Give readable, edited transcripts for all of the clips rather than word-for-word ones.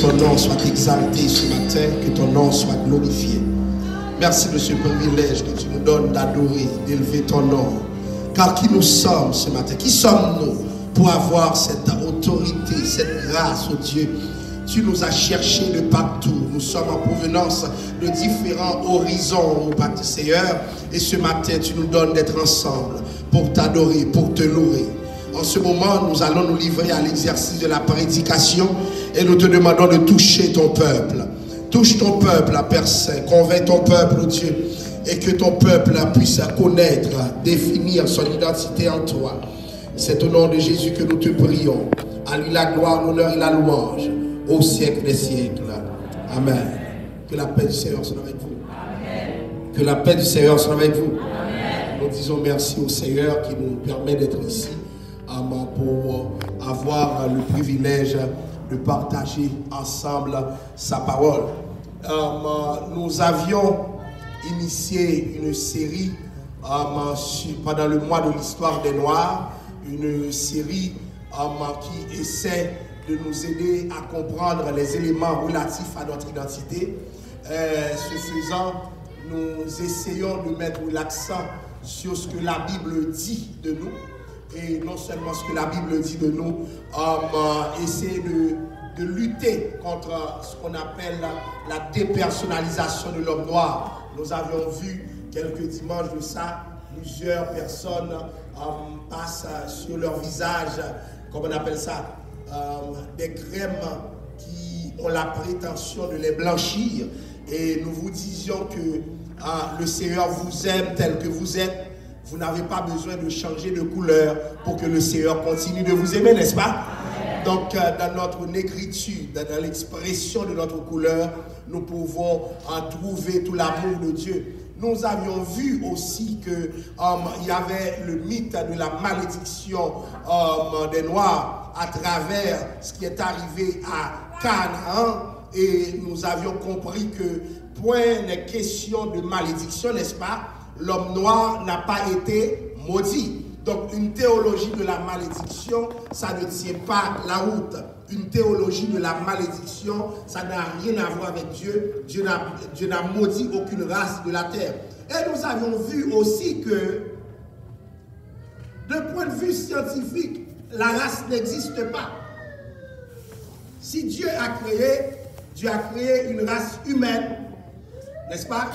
ton nom soit exalté ce matin, que ton nom soit glorifié. Merci de ce privilège que tu nous donnes d'adorer, d'élever ton nom. Car qui nous sommes ce matin? Qui sommes-nous pour avoir cette autorité, cette grâce, oh Dieu? Tu nous as cherchés de partout. Nous sommes en provenance de différents horizons, oh Père Seigneur. Et ce matin, tu nous donnes d'être ensemble pour t'adorer, pour te louer. En ce moment, nous allons nous livrer à l'exercice de la prédication et nous te demandons de toucher ton peuple. Touche ton peuple, Père Saint. Convainc ton peuple, oh Dieu, et que ton peuple puisse connaître, définir son identité en toi. C'est au nom de Jésus que nous te prions. À lui la gloire, l'honneur et la louange au siècle des siècles. Amen. Que la paix du Seigneur soit avec vous. Amen. Que la paix du Seigneur soit avec vous. Amen. Nous disons merci au Seigneur qui nous permet d'être ici pour avoir le privilège de partager ensemble sa parole. Nous avions initié une série pendant le mois de l'histoire des Noirs, une série qui essaie de nous aider à comprendre les éléments relatifs à notre identité. Ce faisant, nous essayons de mettre l'accent sur ce que la Bible dit de nous, et non seulement ce que la Bible dit de nous, essayer de lutter contre ce qu'on appelle la dépersonnalisation de l'homme noir. Nous avions vu quelques dimanches de ça, plusieurs personnes passent sur leur visage, comme on appelle ça, des crèmes qui ont la prétention de les blanchir. Et nous vous disions que le Seigneur vous aime tel que vous êtes. Vous n'avez pas besoin de changer de couleur pour que le Seigneur continue de vous aimer, n'est-ce pas? Donc, dans notre négritude, dans l'expression de notre couleur, nous pouvons trouver tout l'amour de Dieu. Nous avions vu aussi que il y avait le mythe de la malédiction des Noirs à travers ce qui est arrivé à Canaan, et nous avions compris que point n'est question de malédiction, n'est-ce pas? L'homme noir n'a pas été maudit. Donc une théologie de la malédiction, ça ne tient pas la route. Une théologie de la malédiction, ça n'a rien à voir avec Dieu. Dieu n'a maudit aucune race de la terre. Et nous avons vu aussi que, d'un point de vue scientifique, la race n'existe pas. Si Dieu a créé une race humaine, n'est-ce pas?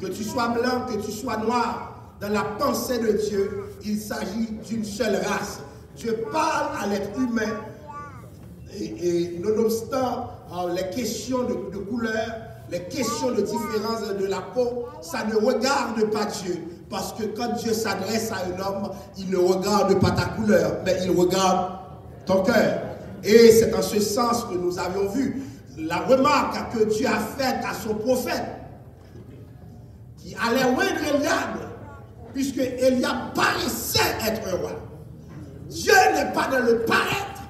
Que tu sois blanc, que tu sois noir, dans la pensée de Dieu, il s'agit d'une seule race. Dieu parle à l'être humain, et nonobstant les questions de couleur, les questions de différence de la peau, ça ne regarde pas Dieu. Parce que quand Dieu s'adresse à un homme, il ne regarde pas ta couleur, mais il regarde ton cœur. Et c'est en ce sens que nous avions vu la remarque que Dieu a faite à son prophète, qui allait oindre Eliab, puisque Eliab paraissait être un roi. Dieu n'est pas dans le paraître,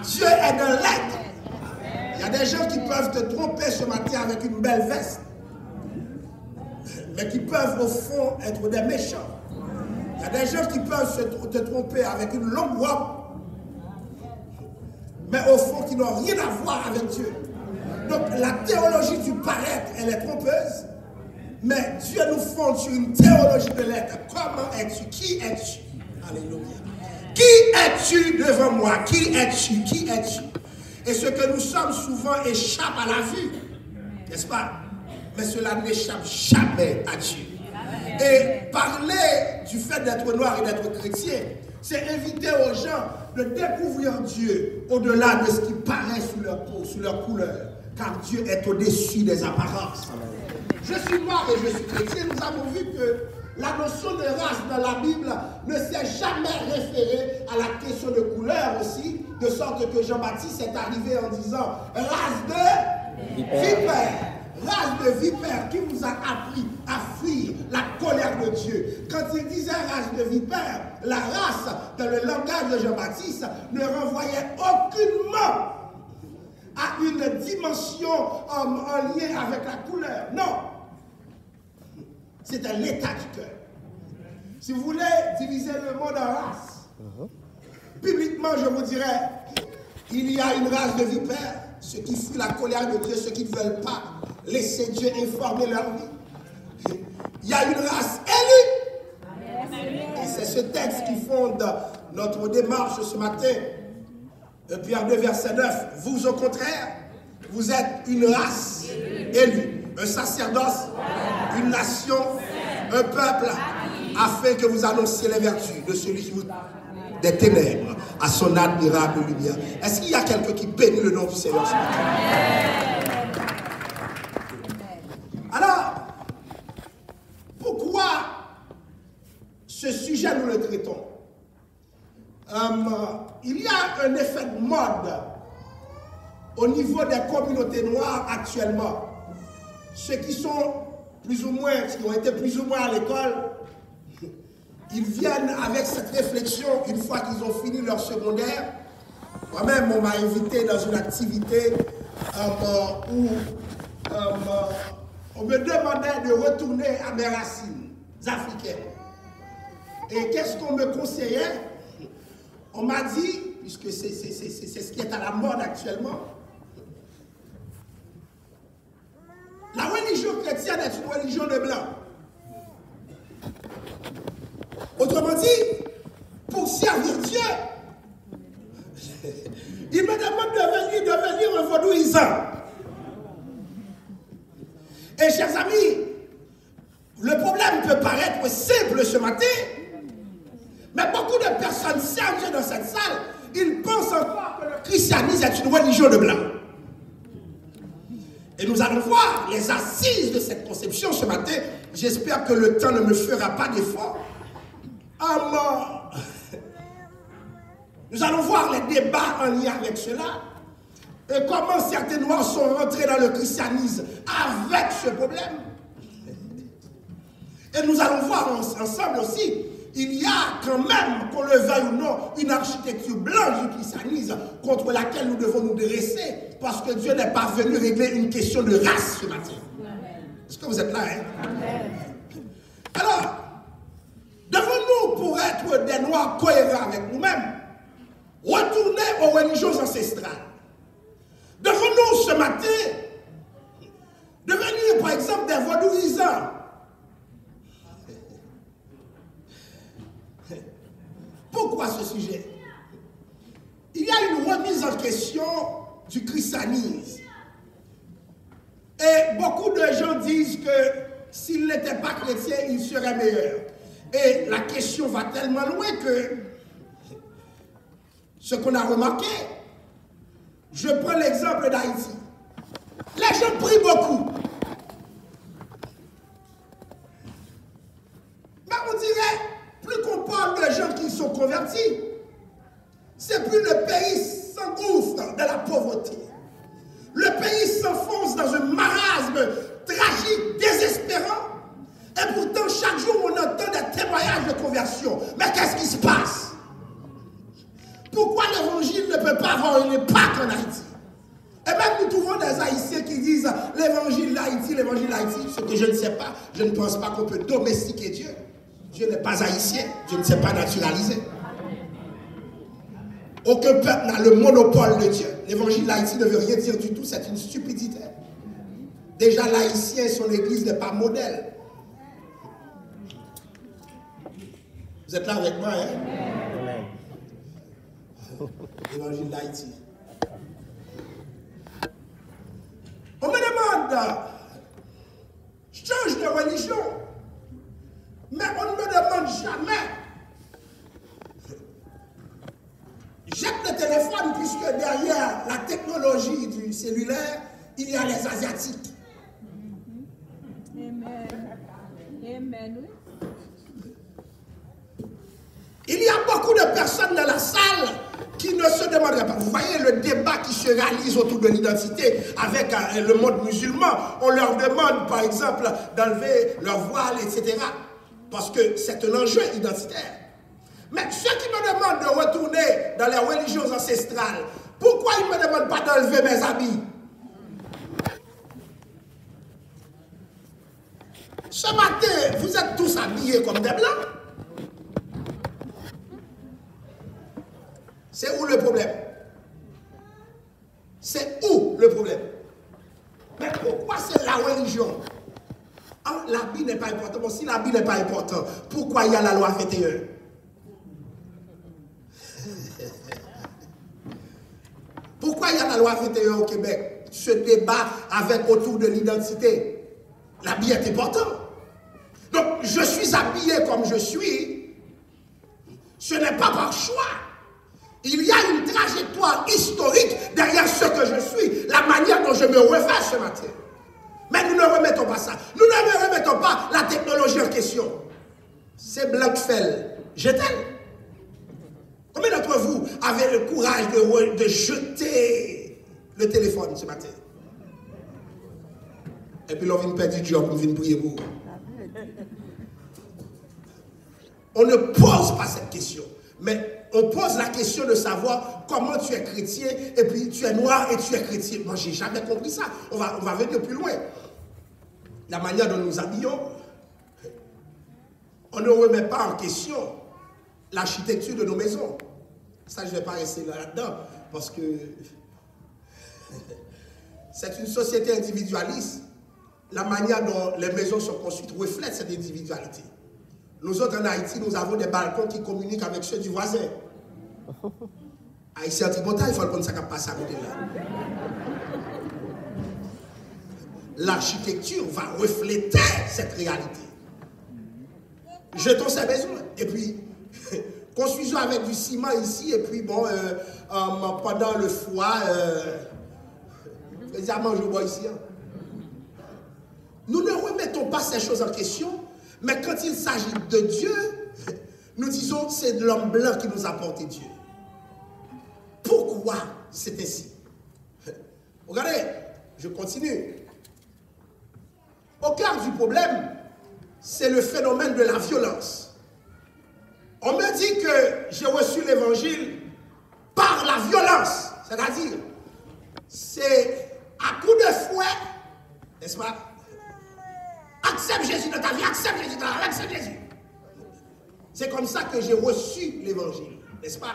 Dieu est dans l'être. Il y a des gens qui peuvent te tromper ce matin avec une belle veste, mais qui peuvent au fond être des méchants. Il y a des gens qui peuvent te tromper avec une longue robe, mais au fond qui n'ont rien à voir avec Dieu. Donc la théologie du paraître, elle est trompeuse. Mais Dieu nous fonde sur une théologie de l'être. Comment es-tu? Qui es-tu? Alléluia. Qui es-tu devant moi? Qui es-tu? Qui es-tu? Et ce que nous sommes souvent échappe à la vue, n'est-ce pas? Mais cela n'échappe jamais à Dieu. Et parler du fait d'être noir et d'être chrétien, c'est inviter aux gens de découvrir Dieu au-delà de ce qui paraît sous leur peau, sous leur couleur. Car Dieu est au-dessus des apparences. Je suis noir et je suis chrétien. Nous avons vu que la notion de race dans la Bible ne s'est jamais référée à la question de couleur aussi, de sorte que Jean-Baptiste est arrivé en disant race de vipère. Race de vipère qui vous a appris à fuir la colère de Dieu. Quand il disait race de vipère, la race dans le langage de Jean-Baptiste ne renvoyait aucunement à une dimension en lien avec la couleur. Non. C'était l'état du cœur. Si vous voulez diviser le monde en races, bibliquement, je vous dirais, Il y a une race de vipères, ceux qui fuient la colère de Dieu, ceux qui ne veulent pas laisser Dieu informer leur vie. Il y a une race élue. Et c'est ce texte qui fonde notre démarche ce matin. Pierre 2, verset 9. Vous, au contraire, vous êtes une race élue, un sacerdoce, une nation, un peuple, afin que vous annonciez les vertus de celui qui vous des ténèbres à son admirable lumière. Est-ce qu'il y a quelqu'un qui bénit le nom du Seigneur ce matin? Alors, pourquoi ce sujet nous le traitons? Il y a un effet de mode au niveau des communautés noires actuellement. Ceux qui sont plus ou moins, qui ont été plus ou moins à l'école, ils viennent avec cette réflexion une fois qu'ils ont fini leur secondaire. Moi-même, on m'a invité dans une activité où on me demandait de retourner à mes racines africaines. Et qu'est-ce qu'on me conseillait? On m'a dit, puisque c'est ce qui est à la mode actuellement, la religion chrétienne est une religion de blanc. Autrement dit, pour servir Dieu, il me demande de devenir un vaudouisant. Et chers amis, le problème peut paraître simple ce matin, mais beaucoup de personnes sérieuses dans cette salle, ils pensent encore que le christianisme est une religion de blanc. Et nous allons voir les assises de cette conception ce matin. J'espère que le temps ne me fera pas d'effort. Nous allons voir les débats en lien avec cela et comment certains noirs sont rentrés dans le christianisme avec ce problème. Et nous allons voir ensemble aussi, il y a quand même, qu'on le veuille ou non, une architecture blanche du christianisme contre laquelle nous devons nous dresser parce que Dieu n'est pas venu régler une question de race ce matin. Est-ce que vous êtes là, hein? Amen. Alors, devons-nous, pour être des noirs cohérents avec nous-mêmes, retourner aux religions ancestrales? Devons-nous ce matin devenir par exemple des vaudouisants? Pourquoi ce sujet? Il y a une remise en question du christianisme. Et beaucoup de gens disent que s'il n'était pas chrétien, il serait meilleur. Et la question va tellement loin que ce qu'on a remarqué, je prends l'exemple d'Haïti. Les gens prient beaucoup. Mais on dirait, plus qu'on parle de gens qui sont convertis, c'est plus le pays s'engouffre de la pauvreté. Le pays s'enfonce dans un marasme tragique, désespérant. Et pourtant, chaque jour, on entend des témoignages de conversion. Mais qu'est-ce qui se passe? Pourquoi l'évangile ne peut pas avoir une impact en Haïti? Et même nous trouvons des Haïtiens qui disent l'évangile d'Haïti, ce que je ne sais pas. Je ne pense pas qu'on peut domestiquer Dieu. Dieu n'est pas haïtien, Dieu ne s'est pas naturalisé. Aucun peuple n'a le monopole de Dieu. L'évangile d'Haïti ne veut rien dire du tout, c'est une stupidité. Déjà, l'haïtien, son église n'est pas modèle. Vous êtes là avec moi, hein? L'évangile d'Haïti. On me demande, change de religion. Mais on ne me demande jamais. Jette le téléphone puisque derrière la technologie du cellulaire, il y a les Asiatiques. Amen. Amen. Il y a beaucoup de personnes dans la salle qui ne se demandent pas. Vous voyez le débat qui se réalise autour de l'identité avec le monde musulman. On leur demande par exemple d'enlever leur voile, etc. Parce que c'est un enjeu identitaire. Mais ceux qui me demandent de retourner dans les religions ancestrales, pourquoi ils ne me demandent pas d'enlever mes habits? Ce matin, vous êtes tous habillés comme des blancs. C'est où le problème? important. Bon, si l'habit n'est pas important, pourquoi il y a la loi 21? Pourquoi il y a la loi 21 au Québec? Ce débat avec autour de l'identité. L'habit est important. Donc, je suis habillé comme je suis. Ce n'est pas par choix. Il y a une trajectoire historique derrière ce que je suis, la manière dont je me refais ce matin. Mais nous ne remettons pas ça. Nous ne remettons pas la technologie en question. C'est Blackfell. Jette-t-elle? Combien d'entre vous avez le courage de jeter le téléphone ce matin? Et puis l'on vient perdre du job, on vient prier pour vous. On ne pose pas cette question, mais on pose la question de savoir comment tu es chrétien, et puis tu es noir et tu es chrétien. Moi, je n'ai jamais compris ça. On va venir plus loin. La manière dont nous habillons, on ne remet pas en question l'architecture de nos maisons. Ça, je ne vais pas rester là-dedans, parce que c'est une société individualiste. La manière dont les maisons sont construites reflète cette individualité. Nous autres, en Haïti, nous avons des balcons qui communiquent avec ceux du voisin. Haïti, Antibotan, il faut le prendre ça qui passe à côté là. L'architecture va refléter cette réalité. Jetons ces maisons. Et puis, construisons avec du ciment ici, et puis bon, pendant le froid, évidemment, je vois ici. Hein. Nous ne remettons pas ces choses en question, mais quand il s'agit de Dieu, nous disons que c'est l'homme blanc qui nous a apporté Dieu. Pourquoi c'est ainsi? Regardez, je continue. Au cœur du problème, c'est le phénomène de la violence. On me dit que j'ai reçu l'évangile par la violence, c'est-à-dire, c'est à coup de fouet, n'est-ce pas? Accepte Jésus dans ta vie, accepte Jésus dans ta vie, accepte Jésus. C'est comme ça que j'ai reçu l'évangile, n'est-ce pas?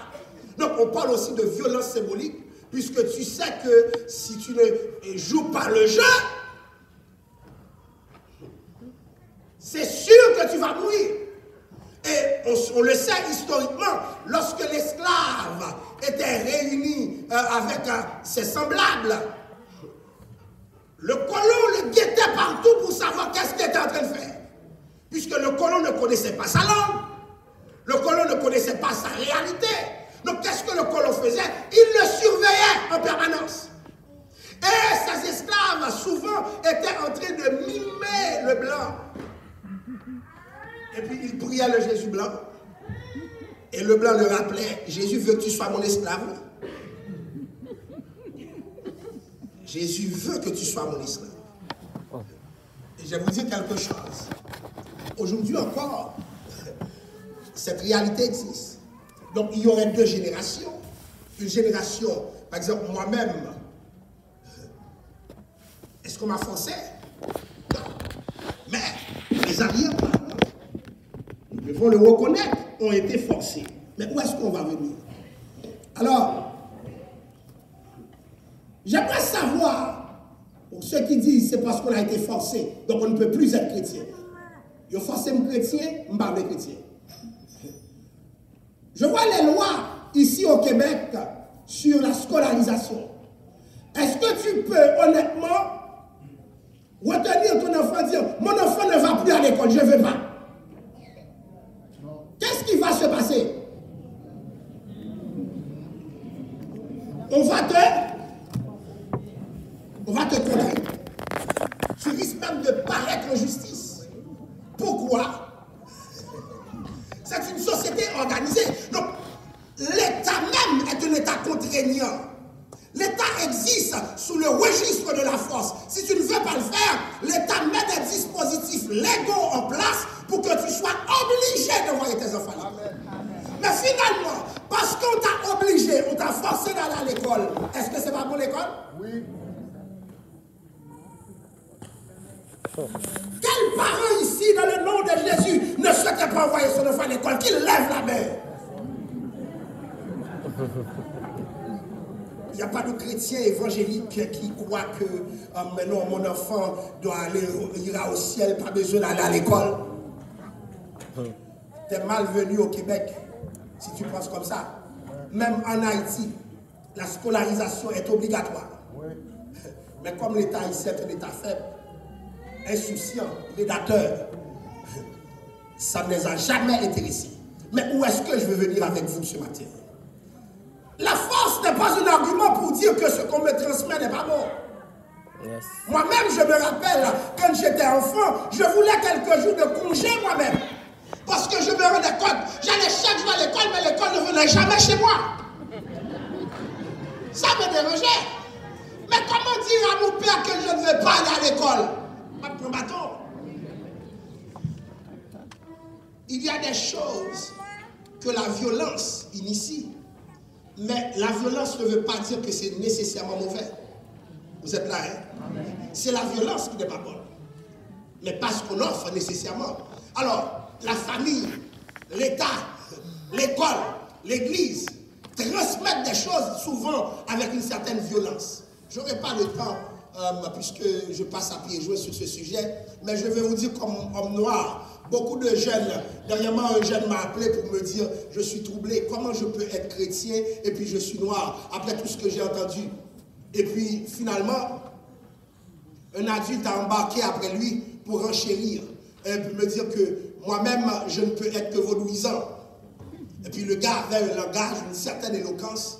Donc on parle aussi de violence symbolique, puisque tu sais que si tu ne joues pas le jeu, c'est sûr que tu vas mourir. Et on le sait historiquement, lorsque l'esclave était réuni avec ses semblables, le colon le guettait partout pour savoir qu'est-ce qu'il était en train de faire. Puisque le colon ne connaissait pas sa langue, le colon ne connaissait pas sa réalité. Donc qu'est-ce que le colon faisait? Il le surveillait en permanence. Et ses esclaves, souvent, étaient en train de mimer le blanc. Et puis il priait le Jésus blanc. Et le blanc le rappelait, Jésus veut que tu sois mon esclave. Jésus veut que tu sois mon esclave. Et je vais vous dire quelque chose. Aujourd'hui encore, cette réalité existe. Donc il y aurait deux générations. Une génération, par exemple moi-même, est-ce qu'on m'a forcé? Non. Mais les arrières, nous devons le reconnaître, ont été forcés. Mais où est-ce qu'on va venir? Alors, j'aimerais savoir, pour ceux qui disent c'est parce qu'on a été forcé, donc on ne peut plus être chrétien. Ils ont forcé un chrétien, je ne parle pas chrétien. Je vois les lois ici au Québec sur la scolarisation. Est-ce que tu peux honnêtement retenir ton enfant et dire mon enfant ne va plus à l'école, je ne veux pas? Qu'est-ce qui va se passer? On va te condamner. Tu risques même de paraître en justice. Pourquoi? C'est une société organisée. Donc, l'État même est un État contraignant. L'État existe sous le registre de la force. Si tu ne veux pas le faire, l'État met des dispositifs légaux en place pour que tu sois obligé de voir tes enfants là. Mais finalement, parce qu'on t'a obligé, on t'a forcé d'aller à l'école, est-ce que c'est pas pour l'école? Oui. Quel parent ici, dans le nom de Jésus, ne souhaite pas envoyer son enfant à l'école? Qu'il lève la main. n'y a pas de chrétien évangélique qui croit que non, mon enfant ira au ciel, pas besoin d'aller à l'école. Tu es malvenu au Québec si tu penses comme ça. Même en Haïti, la scolarisation est obligatoire. Mais comme l'État haïtien est un État faible, insouciant, prédateur, ça ne les a jamais intéressés. Mais où est-ce que je veux venir avec vous ce matin? La force n'est pas un argument pour dire que ce qu'on me transmet n'est pas bon. Yes. Moi-même, je me rappelle, quand j'étais enfant, je voulais quelques jours de congé moi-même. Parce que je me rendais compte, j'allais chaque jour à l'école, mais l'école ne venait jamais chez moi. Ça me dérangeait. Mais comment dire à mon père que je ne veux pas aller à l'école? Pas de bâton. Il y a des choses que la violence initie. Mais la violence ne veut pas dire que c'est nécessairement mauvais. Vous êtes là, hein? C'est la violence qui n'est pas bonne. Mais pas ce qu'on offre nécessairement. Alors, la famille, l'État, l'école, l'Église transmettent des choses souvent avec une certaine violence. Je n'aurai pas le temps, puisque je passe à pieds joints sur ce sujet, mais je vais vous dire comme homme noir, beaucoup de jeunes, dernièrement un jeune m'a appelé pour me dire, je suis troublé, comment je peux être chrétien et puis je suis noir, après tout ce que j'ai entendu. Et puis finalement, un adulte a embarqué après lui pour renchérir, et pour me dire que moi-même, je ne peux être que vaudouisant. Et puis le gars avait un langage, une certaine éloquence.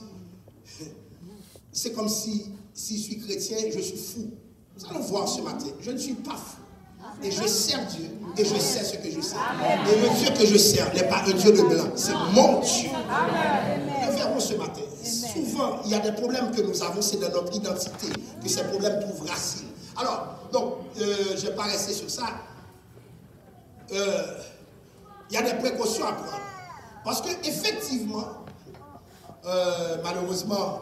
C'est comme si je suis chrétien, je suis fou. Nous allons voir ce matin, je ne suis pas fou. Et je sers Dieu, et je sais ce que je sers. Et le Dieu que je sers n'est pas un Dieu de blanc, c'est mon Dieu. Nous verrons ce matin. Souvent, il y a des problèmes que nous avons, c'est dans notre identité que ces problèmes trouvent racine. Alors, donc, je ne vais pas rester sur ça. Il y a des précautions à prendre. Parce qu'effectivement, malheureusement,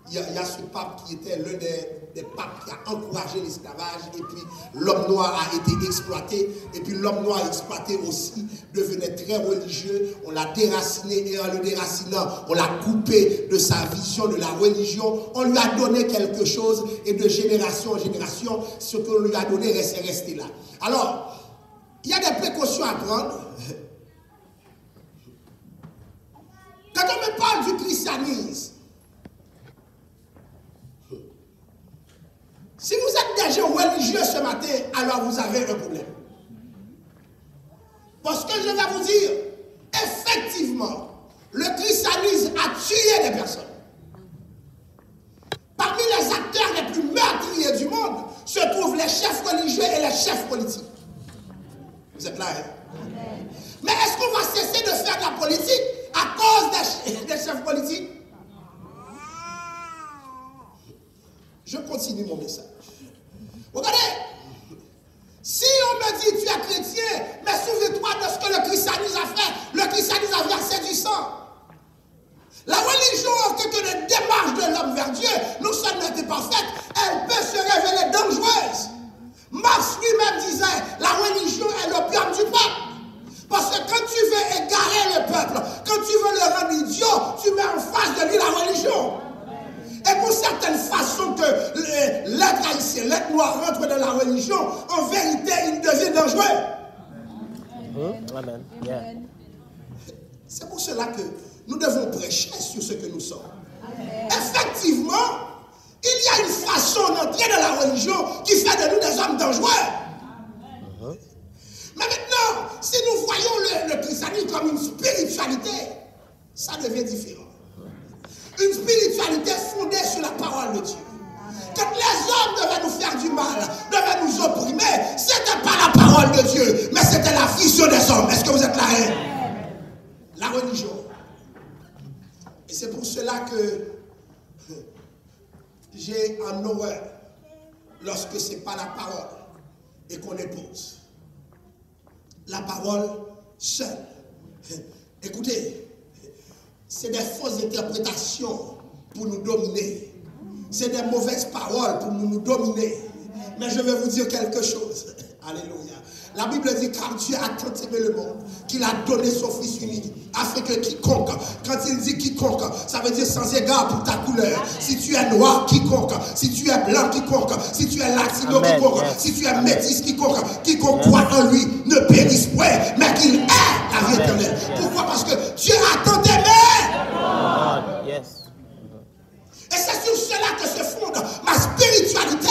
il y a ce pape qui était l'un des papes qui a encouragé l'esclavage, et puis l'homme noir a été exploité, et puis l'homme noir exploité aussi devenait très religieux, on l'a déraciné, et en le déracinant, on l'a coupé de sa vision de la religion, on lui a donné quelque chose, et de génération en génération, ce qu'on lui a donné est resté là. Alors, il y a des précautions à prendre. Quand on me parle du christianisme, si vous êtes des gens religieux ce matin, alors vous avez un problème. Parce que je vais vous dire, effectivement, le christianisme a tué des personnes. Parmi les acteurs les plus meurtriers du monde se trouvent les chefs religieux et les chefs politiques. Vous êtes là, hein? Mais est-ce qu'on va cesser de faire de la politique à cause des chefs politiques? Je continue mon message. Regardez, si on me dit tu es chrétien, mais souviens-toi de ce que le christianisme a fait. Le christianisme a versé du sang. La religion, en tant que la démarche de l'homme vers Dieu, non seulement n'est pas faite, elle peut se révéler dangereuse. Marx lui-même disait, la religion est l'opium du peuple. Parce que quand tu veux égarer le peuple, quand tu veux le rendre idiot, tu mets en face de lui la religion. Et pour certaines façons que l'être haïtien, l'être noir rentre dans la religion, en vérité, il devient dangereux. Amen. Yeah. C'est pour cela que nous devons prêcher sur ce que nous sommes. Amen. Effectivement, il y a une façon d'entrer dans la religion qui fait de nous des hommes dangereux. Mais maintenant, si nous voyons le christianisme comme une spiritualité, ça devient différent. Une spiritualité fondée sur la parole de Dieu. Quand les hommes devaient nous faire du mal, devaient nous opprimer, ce n'était pas la parole de Dieu, mais c'était la vision des hommes. Est-ce que vous êtes là? La religion. Et c'est pour cela que j'ai en horreur lorsque ce n'est pas la parole et qu'on épouse. La parole seule. Écoutez, c'est des fausses interprétations pour nous dominer. C'est des mauvaises paroles pour nous dominer. Mais je vais vous dire quelque chose. Alléluia. La Bible dit car Dieu a tant aimé le monde qu'il a donné son Fils unique afin que quiconque, quand il dit quiconque, ça veut dire sans égard pour ta couleur. Si tu es noir, quiconque, si tu es blanc, quiconque, si tu es latino, quiconque, si tu es métis, quiconque croit en lui ne périsse point, mais qu'il ait la vie éternelle. Pourquoi? Parce que Dieu a tant aimé. Et c'est sur cela que se fonde ma spiritualité.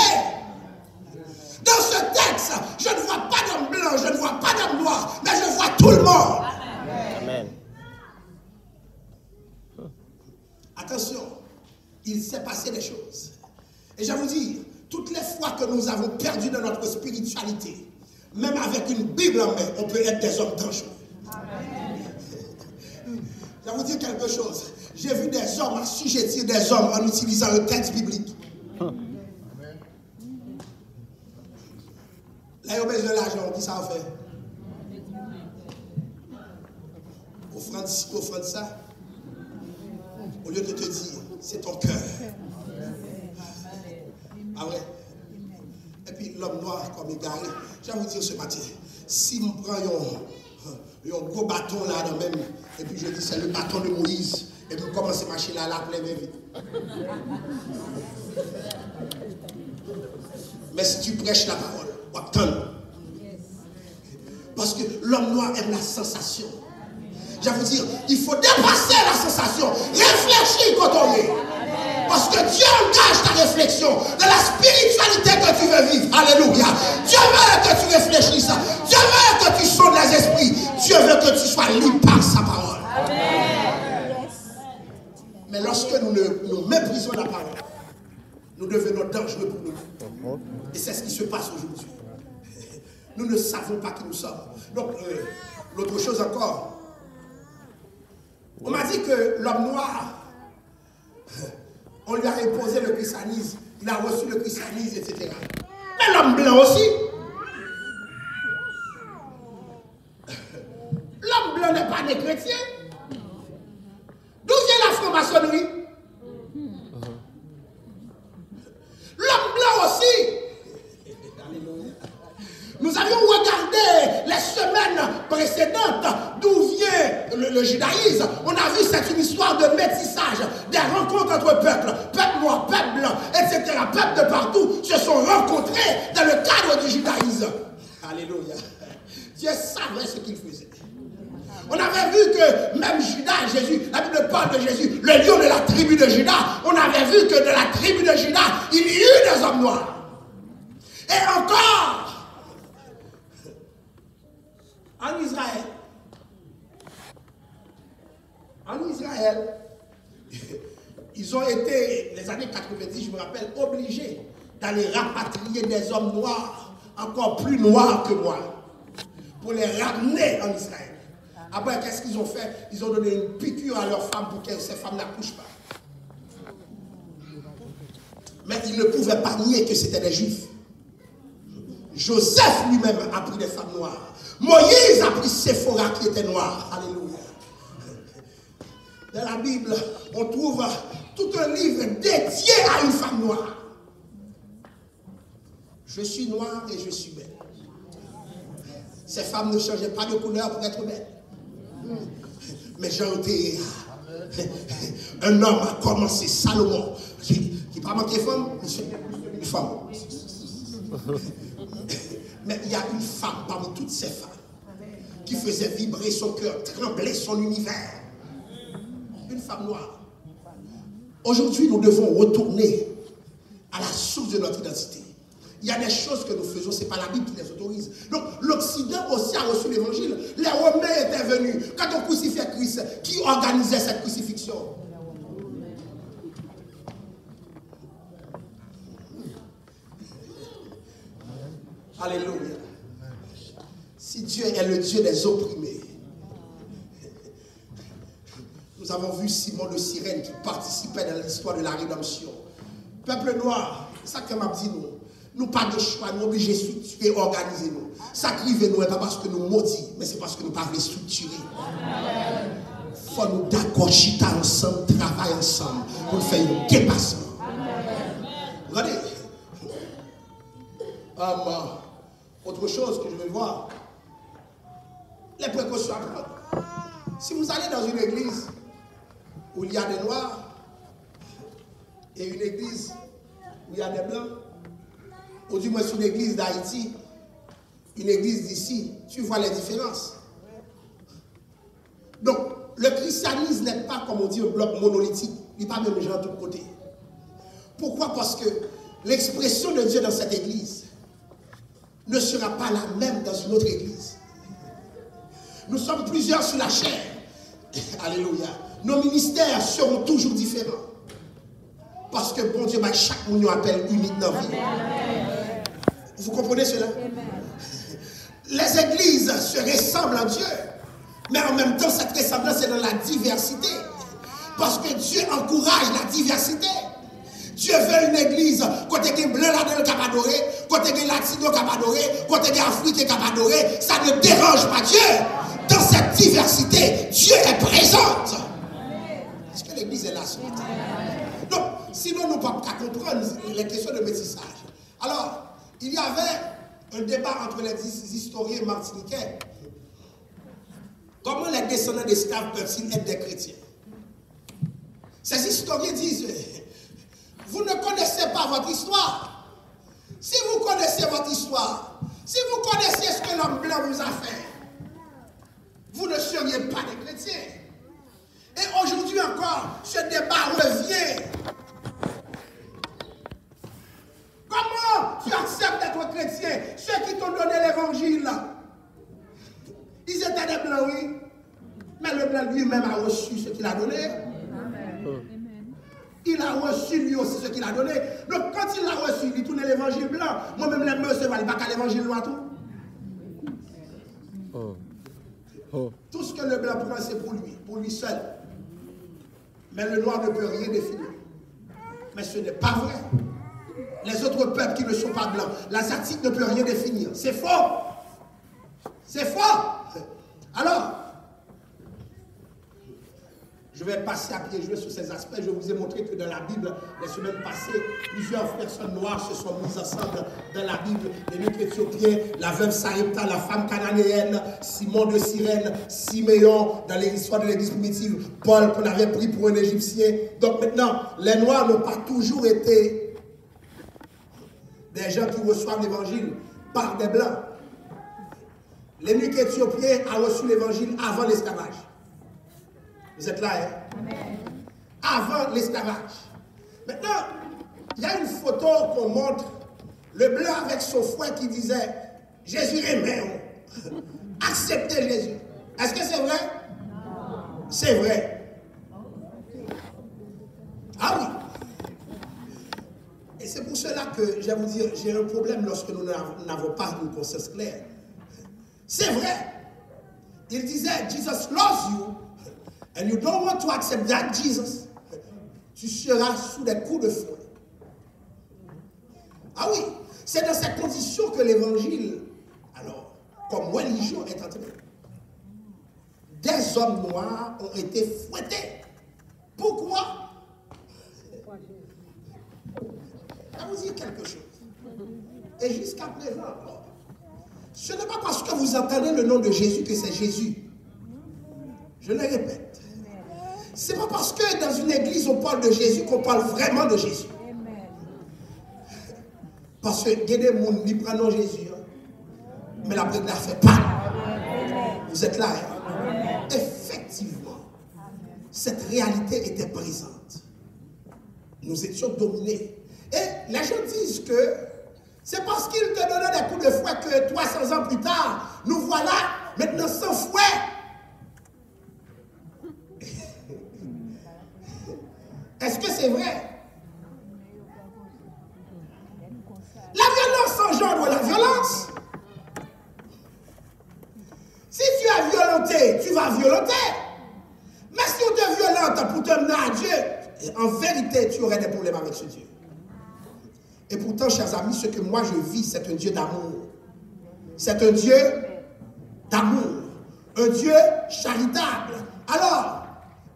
Dans ce texte, je ne vois pas d'homme blanc, je ne vois pas d'homme noir, mais je vois tout le monde. Amen. Attention, il s'est passé des choses. Et je vais vous dire, toutes les fois que nous avons perdu dans notre spiritualité, même avec une Bible en main, on peut être des hommes dangereux. Je vais vous dire quelque chose. J'ai vu des hommes assujettir des hommes en utilisant le texte biblique. Là, il y a besoin de l'argent. Qui ça en fait? Offrande ci, offrande ça. Au lieu de te dire, c'est ton cœur. Ah ouais? Et puis l'homme noir comme égaré. Je vais vous dire ce matin, si je prends un gros bâton là dans même, et puis je dis c'est le bâton de Moïse, et puis commence à marcher là, plein vite. Mais si tu prêches la parole, parce que l'homme noir aime la sensation. Je vais vous dire, il faut dépasser la sensation. Réfléchis quand on est. Parce que Dieu engage ta réflexion dans la spiritualité que tu veux vivre. Alléluia. Dieu veut que tu réfléchisses. Dieu veut que tu sondes les esprits. Dieu veut que tu sois libre par sa parole. Amen. Mais lorsque nous méprisons la parole, nous devenons dangereux pour nous. Et c'est ce qui se passe aujourd'hui. Nous ne savons pas qui nous sommes. Donc, l'autre chose encore, on m'a dit que l'homme noir, on lui a imposé le christianisme, il a reçu le christianisme, etc. Mais l'homme blanc aussi. L'homme blanc n'est pas des chrétiens. D'où vient la franc-maçonnerie? L'homme blanc aussi. Nous avions regardé les semaines précédentes d'où vient le judaïsme. On a vu c'est une histoire de métissage, des rencontres entre peuples, peuple noir, peuple blanc, etc. Peuples de partout se sont rencontrés dans le cadre du judaïsme. Alléluia. Dieu savait ce qu'il faisait. On avait vu que même Judas, Jésus, la Bible parle de Jésus, le lion de la tribu de Judas, on avait vu que de la tribu de Judas, il y eut des hommes noirs. Et encore, en Israël, ils ont été, les années 90, je me rappelle, obligés d'aller rapatrier des hommes noirs, encore plus noirs que moi, pour les ramener en Israël. Après, qu'est-ce qu'ils ont fait? Ils ont donné une piqûre à leurs femmes pour que ces femmes n'accouchent pas. Mais ils ne pouvaient pas nier que c'était des Juifs. Joseph lui-même a pris des femmes noires. Moïse a pris Séphora qui était noire. Alléluia. Dans la Bible, on trouve tout un livre dédié à une femme noire. Je suis noire et je suis belle. Ces femmes ne changeaient pas de couleur pour être belles. Mais j'ai été un homme a commencé, Salomon, qui n'a pas manqué femme, une femme. Mais il y a une femme parmi toutes ces femmes qui faisait vibrer son cœur, trembler son univers. Une femme noire. Aujourd'hui, nous devons retourner à la source de notre identité. Il y a des choses que nous faisons, ce n'est pas la Bible qui les autorise. Donc, l'Occident aussi a reçu l'évangile. Les Romains étaient venus. Quand on crucifiait Christ, qui organisait cette crucifixion? Alléluia. Si Dieu est le Dieu des opprimés, nous avons vu Simon de Cyrène qui participait dans l'histoire de la rédemption. Peuple noir, ça que m'a dit nous pas de choix, nous obligés de structurer, organiser nous. Sacrifier-nous, pas parce que nous maudits, mais c'est parce que nous ne pouvons pas structurer. Il faut nous d'accord, chita ensemble, travailler ensemble pour faire un dépassement. Regardez. Autre chose que je veux voir, les précautions à prendre. Si vous allez dans une église où il y a des noirs et une église où il y a des blancs, ou du moins une église d'Haïti, une église d'ici, tu vois les différences. Donc, le christianisme n'est pas, comme on dit, un bloc monolithique. Il n'est pas même genre de tous côtés. Pourquoi? Parce que l'expression de Dieu dans cette église ne sera pas la même dans une autre église. Nous sommes plusieurs sur la chair. Alléluia. Nos ministères seront toujours différents. Parce que bon Dieu, chaque monde nous appelle unique dans la vie. Vous comprenez cela? Les églises se ressemblent à Dieu. Mais en même temps, cette ressemblance est dans la diversité. Parce que Dieu encourage la diversité. Dieu veut une église, côté des blancs là-dedans qui va adorer, côté des latinos qui va adorer, côté des africains qui va adorer. Ça ne dérange pas Dieu. Dans cette diversité, Dieu est présent. Est-ce que l'église est là ce matin? Donc, sinon, nous ne pouvons pas comprendre les questions de métissage. Alors, il y avait un débat entre les historiens martiniquais. Comment les descendants d'esclaves peuvent-ils être des chrétiens? Ces historiens disent, vous ne connaissez pas votre histoire. Si vous connaissez votre histoire, si vous connaissez ce que l'homme blanc vous a fait, vous ne seriez pas des chrétiens. Et aujourd'hui encore, ce débat revient. Comment tu acceptes d'être chrétien? Ceux qui t'ont donné l'évangile, ils étaient des blancs, oui. Mais le blanc lui-même a reçu ce qu'il a donné. Amen. Il a reçu lui aussi ce qu'il a donné. Donc quand il l'a reçu, il tourne l'évangile blanc. Moi-même, les me recevoir, il n'y a pas qu'à l'évangile noir tout. Tout ce que le blanc prend, c'est pour lui seul. Mais le noir ne peut rien définir. Mais ce n'est pas vrai. Les autres peuples qui ne sont pas blancs, l'asiatique ne peut rien définir. C'est faux. C'est faux. Alors, je vais passer à pied jouer sur ces aspects. Je vous ai montré que dans la Bible, les semaines passées, plusieurs personnes noires se sont mises ensemble dans la Bible. L'eunuque éthiopien, la veuve Sarepta, la femme cananéenne, Simon de Cyrène, Siméon, dans l'histoire de l'église primitive, Paul qu'on avait pris pour un Égyptien. Donc maintenant, les noirs n'ont pas toujours été des gens qui reçoivent l'évangile par des blancs. L'eunuque éthiopien a reçu l'évangile avant l'esclavage. Vous êtes là, hein? Amen. Avant l'esclavage. Maintenant, il y a une photo qu'on montre, le blanc avec son fouet qui disait « Jésus aimait, acceptez Jésus ». Est-ce que c'est vrai? Non. C'est vrai. Ah oui. Et c'est pour cela que, je vais vous dire, j'ai un problème lorsque nous n'avons pas une conscience claire. C'est vrai. Il disait « Jesus loves you ». And you don't want to accept that Jesus, tu seras sous des coups de fouet. Ah oui, c'est dans ces conditions que l'évangile, alors, comme religion est entrée. Des hommes noirs ont été fouettés. Pourquoi? Je vais vous dire quelque chose. Et jusqu'à présent, ce n'est pas parce que vous entendez le nom de Jésus que c'est Jésus. Je le répète. C'est pas parce que dans une église on parle de Jésus qu'on parle vraiment de Jésus. Parce que il y a des gens qui prennent Jésus, mais la prière ne fait pas. Vous êtes là, hein? Effectivement, cette réalité était présente. Nous étions dominés. Et les gens disent que c'est parce qu'il te donnait des coups de fouet que 300 ans plus tard, nous voilà maintenant sans fouet. Est-ce que c'est vrai? La violence engendre la violence. Si tu es violenté, tu vas violenter. Mais si on te violente pour te mener à Dieu, en vérité, tu aurais des problèmes avec ce Dieu. Et pourtant, chers amis, ce que moi je vis, c'est un Dieu d'amour. C'est un Dieu d'amour. Un Dieu charitable. Alors,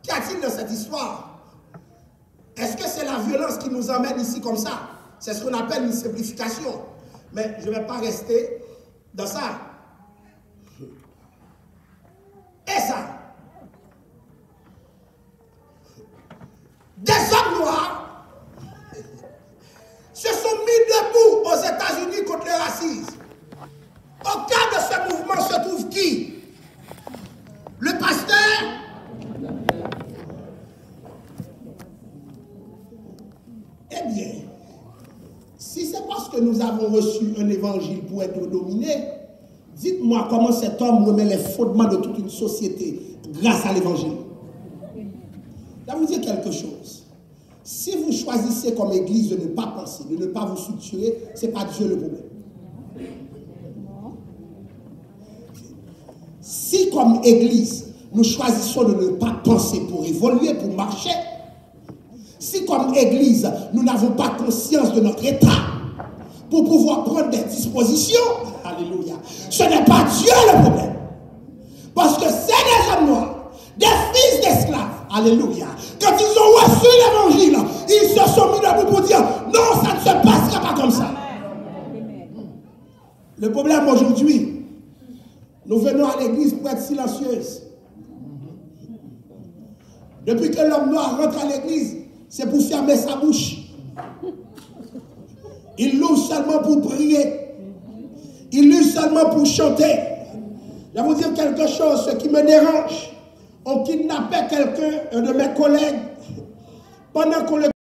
qu'y a-t-il dans cette histoire? Est-ce que c'est la violence qui nous emmène ici comme ça? C'est ce qu'on appelle une simplification. Mais je ne vais pas rester dans ça. des hommes noirs se sont mis debout aux États-Unis contre le racisme. Au cœur de ce mouvement se trouve qui? Le pasteur? Eh bien, si c'est parce que nous avons reçu un évangile pour être dominé, dites-moi comment cet homme remet les fondements de toute une société grâce à l'évangile. Je vais vous dire quelque chose. Si vous choisissez comme église de ne pas penser, de ne pas vous structurer, ce n'est pas Dieu le problème. Si comme église, nous choisissons de ne pas penser pour évoluer, pour marcher, si comme église, nous n'avons pas conscience de notre état pour pouvoir prendre des dispositions, alléluia, ce n'est pas Dieu le problème. Parce que c'est des hommes noirs, des fils d'esclaves, alléluia. Quand ils ont reçu l'évangile, ils se sont mis debout pour dire non, ça ne se passera pas comme ça. Le problème aujourd'hui, nous venons à l'église pour être silencieuses. Depuis que l'homme noir rentre à l'église, c'est pour fermer sa bouche. Il loue seulement pour prier. Il loue seulement pour chanter. Je vais vous dire quelque chose, ce qui me dérange. On kidnappait quelqu'un, un de mes collègues, pendant qu'on le